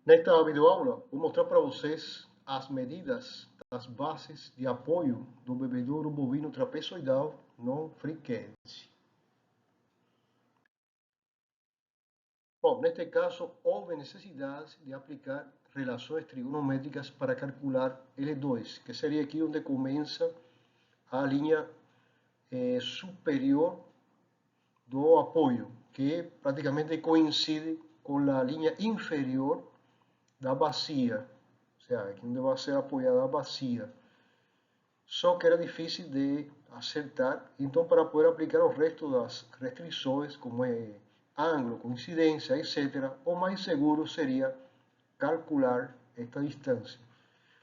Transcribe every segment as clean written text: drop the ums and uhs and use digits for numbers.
Nesta videoaula, vou mostrar para vocês as medidas das bases de apoio do bebedouro bovino trapezoidal no FreeCAD. Bom, neste caso, houve necessidade de aplicar relações trigonométricas para calcular L2, que seria aqui onde começa a linha superior do apoio, que praticamente coincide com a linha inferior da bacia, ou seja, aqui onde vai ser apoiada a bacia. Só que era difícil de acertar, então para poder aplicar o resto das restrições, como é ângulo, coincidência, etc., o mais seguro seria calcular esta distância.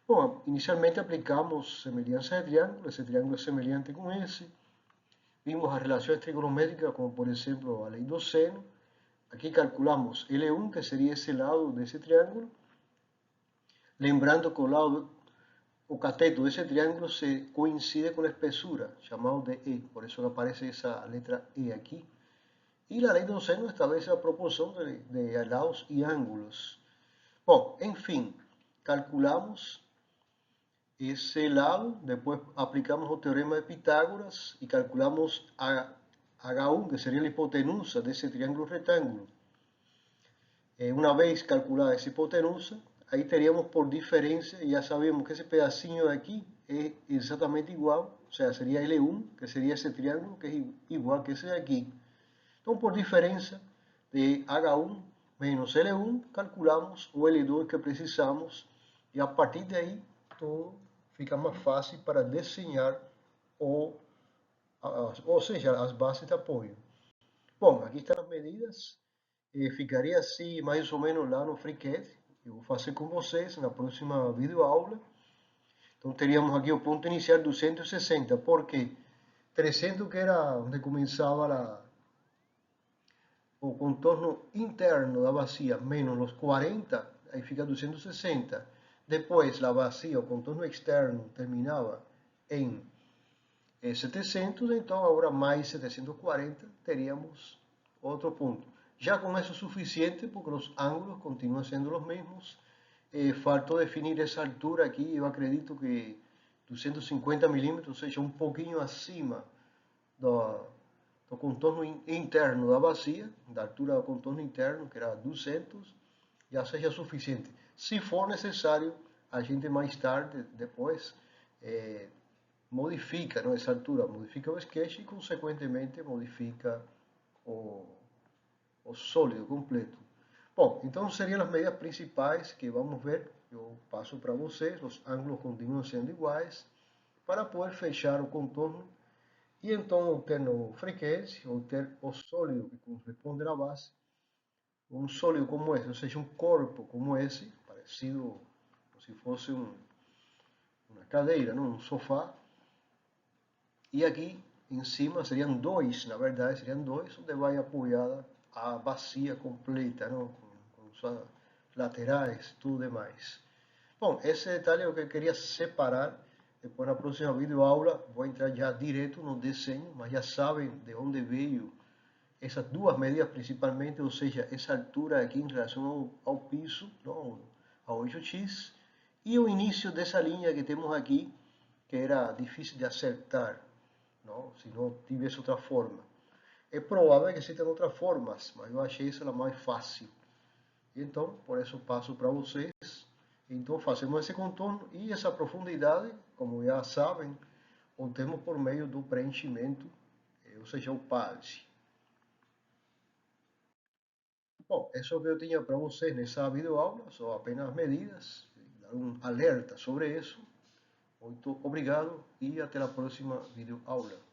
Bom, inicialmente aplicamos semelhança de triângulo, esse triângulo é semelhante com esse. Vimos as relações trigonométricas, como por exemplo a lei do seno. Aqui calculamos L1, que seria esse lado desse triângulo. Lembrando que o cateto desse triângulo se coincide com a espessura, chamado de E, por isso que aparece essa letra E aqui. E a lei do seno establece a proporção de lados e ângulos. Bom, enfim, calculamos esse lado, depois aplicamos o teorema de Pitágoras e calculamos a H1, que seria a hipotenusa desse triângulo retângulo. Uma vez calculada essa hipotenusa, aí teríamos por diferença, e já sabemos que esse pedacinho aqui é exatamente igual, ou seja, seria L1, que seria esse triângulo, que é igual que esse aqui. Então, por diferença de H1 menos L1, calculamos o L2 que precisamos, e a partir daí, tudo fica mais fácil para desenhar ou seja, as bases de apoio. Bom, aqui estão as medidas. Ficaria assim mais ou menos lá no FreeCAD. Eu vou fazer com vocês na próxima videoaula. Então teríamos aqui o ponto inicial 260, porque 300 que era onde começava o contorno interno da bacia, menos os 40, aí fica 260. Depois a bacia, o contorno externo, terminava em 700, então agora mais 740 teríamos outro ponto. Já com isso é suficiente, porque os ângulos continuam sendo os mesmos. Faltou definir essa altura aqui, eu acredito que 250 milímetros, ou seja, um pouquinho acima do contorno interno da bacia, da altura do contorno interno, que era 200, já seja suficiente. Se for necessário, a gente mais tarde, depois, modifica, não, essa altura, modifica o sketch e, consequentemente, modifica o sólido completo. Bom, então seriam as medidas principais que vamos ver. Eu passo para vocês, os ângulos continuam sendo iguais, para poder fechar o contorno e então obter no FreeCAD, obter o sólido que corresponde à base, um sólido como esse, ou seja, um corpo como esse, parecido como se fosse uma cadeira, não? Um sofá. E aqui em cima seriam dois, na verdade seriam dois, onde vai apoiada a bacia completa, não? Com suas laterais, tudo demais. Bom, esse detalhe é o que eu queria separar. Depois na próxima videoaula vou entrar já direto no desenho, mas já sabem de onde veio essas duas medidas principalmente, ou seja, essa altura aqui em relação ao piso, não, ao eixo X, e o início dessa linha que temos aqui, que era difícil de acertar, não, se não tivesse outra forma. É provável que existam outras formas, mas eu achei essa a mais fácil. Então, por isso passo para vocês. Então, fazemos esse contorno e essa profundidade, como já sabem, obtemos por meio do preenchimento, ou seja, o PADS. Bom, isso é o que eu tinha para vocês nessa videoaula, são apenas medidas, dar um alerta sobre isso. Muito obrigado e até a próxima videoaula.